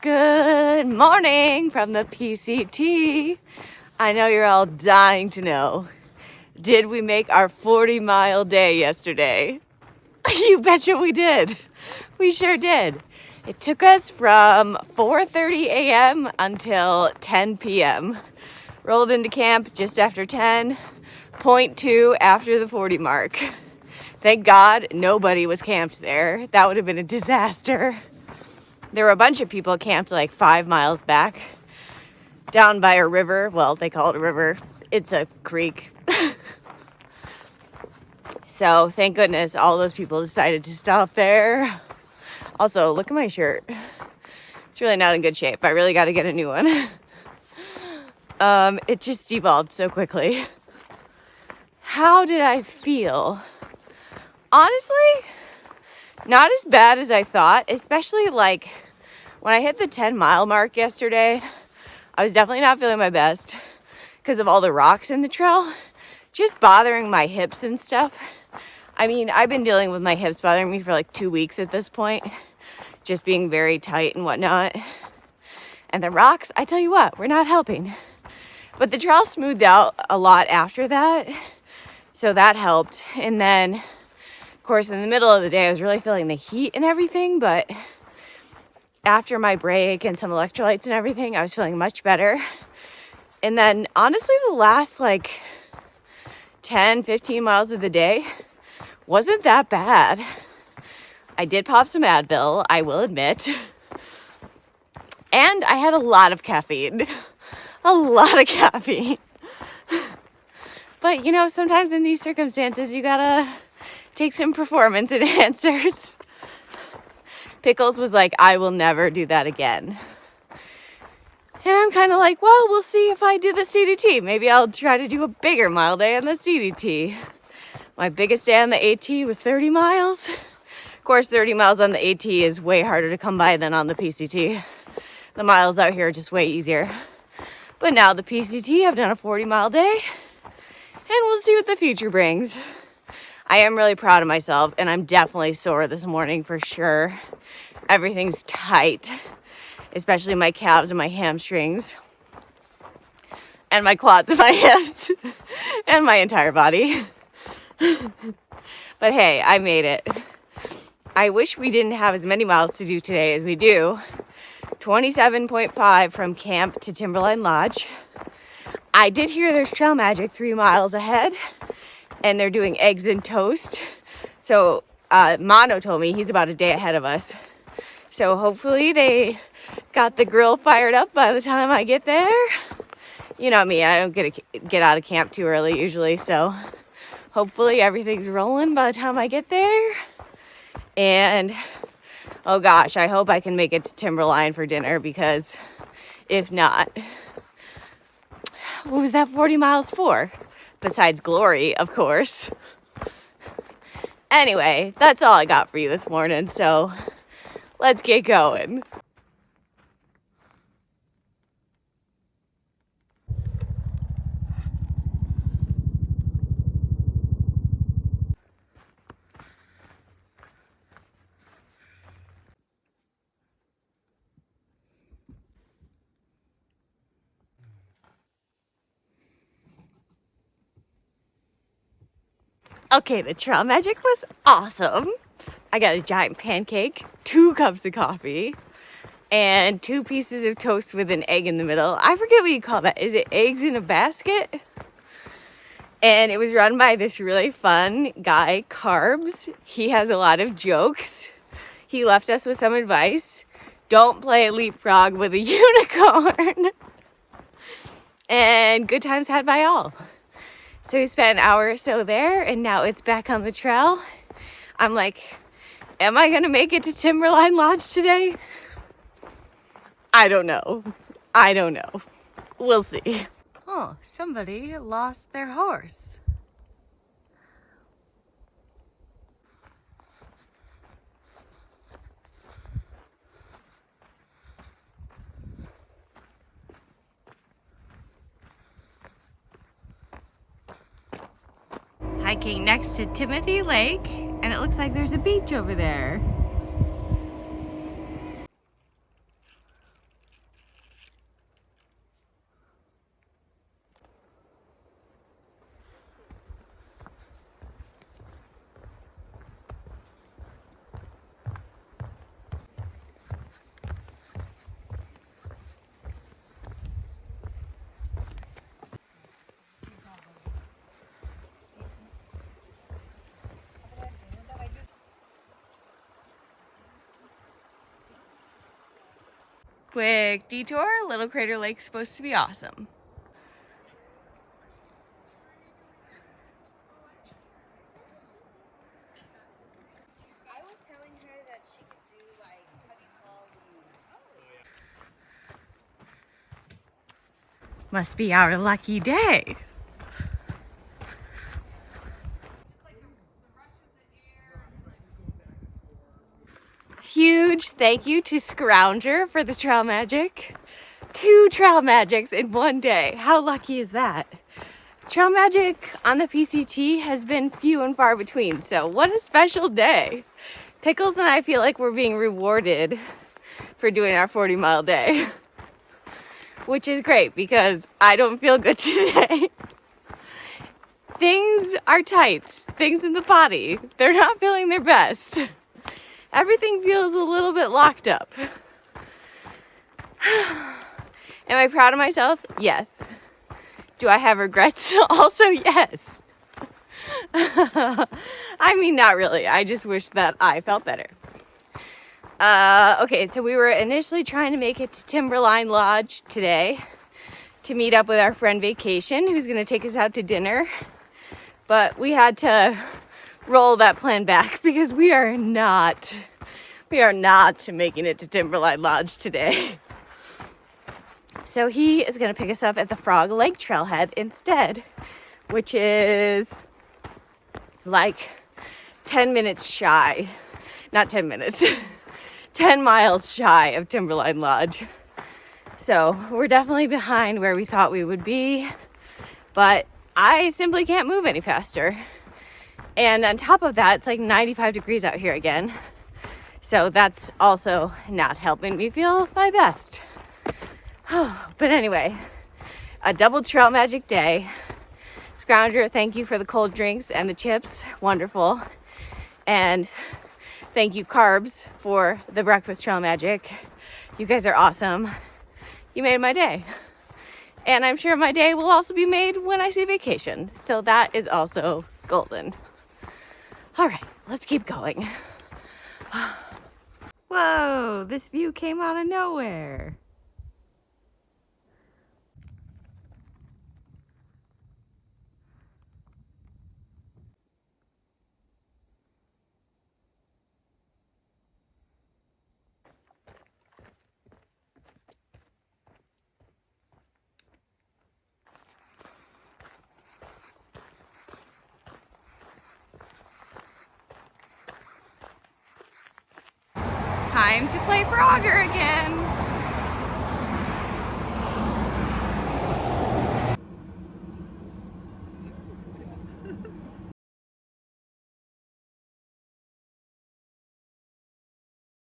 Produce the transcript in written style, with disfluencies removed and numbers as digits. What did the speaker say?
Good morning from the PCT. I know you're all dying to know. Did we make our 40-mile day yesterday? You betcha we did. We sure did. It took us from 4:30 a.m. until 10 p.m. Rolled into camp just after 10, 0.2 after the 40 mark. Thank God nobody was camped there. That would have been a disaster. There were a bunch of people camped like 5 miles back down by a river. Well, they call it a river. It's a creek. So thank goodness all those people decided to stop there. Also, look at my shirt. It's really not in good shape. I really got to get a new one. It just devolved so quickly. How did I feel? Honestly, not as bad as I thought, especially like when I hit the 10-mile mark yesterday. I was definitely not feeling my best because of all the rocks in the trail, just bothering my hips and stuff. I mean, I've been dealing with my hips bothering me for like 2 weeks at this point, just being very tight and whatnot. And the rocks, I tell you what, were not helping. But the trail smoothed out a lot after that, so that helped. And then, of course, in the middle of the day, I was really feeling the heat and everything, but after my break and some electrolytes and everything, I was feeling much better. And then, honestly, the last like 10, 15 miles of the day wasn't that bad. I did pop some Advil, I will admit. And I had a lot of caffeine. A lot of caffeine. But, you know, sometimes in these circumstances, you gotta take some performance enhancers. Pickles was like, I will never do that again. And I'm kind of like, well, we'll see if I do the CDT. Maybe I'll try to do a bigger mile day on the CDT. My biggest day on the AT was 30 miles. Of course, 30 miles on the AT is way harder to come by than on the PCT. The miles out here are just way easier. But now the PCT, I've done a 40-mile day. And we'll see what the future brings. I am really proud of myself, and I'm definitely sore this morning for sure. Everything's tight, especially my calves and my hamstrings, and my quads and my hips, and my entire body. But hey, I made it. I wish we didn't have as many miles to do today as we do. 27.5 from camp to Timberline Lodge. I did hear there's Trail Magic 3 miles ahead, and they're doing eggs and toast. So Mono told me he's about a day ahead of us. So hopefully they got the grill fired up by the time I get there. You know me, I don't get out of camp too early usually, so hopefully everything's rolling by the time I get there. And oh gosh, I hope I can make it to Timberline for dinner, because if not, what was that 40 miles for? Besides glory, of course. Anyway, that's all I got for you this morning, so let's get going. Okay, the Trail Magic was awesome. I got a giant pancake, 2 cups of coffee, and 2 pieces of toast with an egg in the middle. I forget what you call that. Is it eggs in a basket? And it was run by this really fun guy, Carbs. He has a lot of jokes. He left us with some advice. Don't play leapfrog with a unicorn. And good times had by all. So we spent an hour or so there, and now it's back on the trail. I'm like, am I gonna make it to Timberline Lodge today? I don't know. We'll see. Oh, somebody lost their horse. Hiking next to Timothy Lake, and it looks like there's a beach over there. Quick detour. Little Crater Lake's supposed to be awesome. I was telling her that she could do like, what do you call these? Must be our lucky day. Huge thank you to Scrounger for the trail magic. 2 trail magics in one day. How lucky is that? Trail magic on the PCT has been few and far between, so what a special day. Pickles and I feel like we're being rewarded for doing our 40-mile day, which is great because I don't feel good today. Things are tight. Things in the body, they're not feeling their best. Everything feels a little bit locked up. Am I proud of myself? Yes. Do I have regrets? Also, yes. I mean, not really. I just wish that I felt better. Okay, so we were initially trying to make it to Timberline Lodge today to meet up with our friend Vacation, who's going to take us out to dinner. But we had to roll that plan back because we are not making it to Timberline Lodge today. So he is going to pick us up at the Frog Lake Trailhead instead, which is like 10 minutes shy. Not 10 minutes. 10 miles shy of Timberline Lodge. So we're definitely behind where we thought we would be, but I simply can't move any faster. And on top of that, it's like 95 degrees out here again. So that's also not helping me feel my best. But anyway, a double trail magic day. Scrounger, thank you for the cold drinks and the chips. Wonderful. And thank you, Carbs, for the breakfast trail magic. You guys are awesome. You made my day. And I'm sure my day will also be made when I see Vacation. So that is also golden. All right, let's keep going. Whoa, this view came out of nowhere. Time to play Frogger again.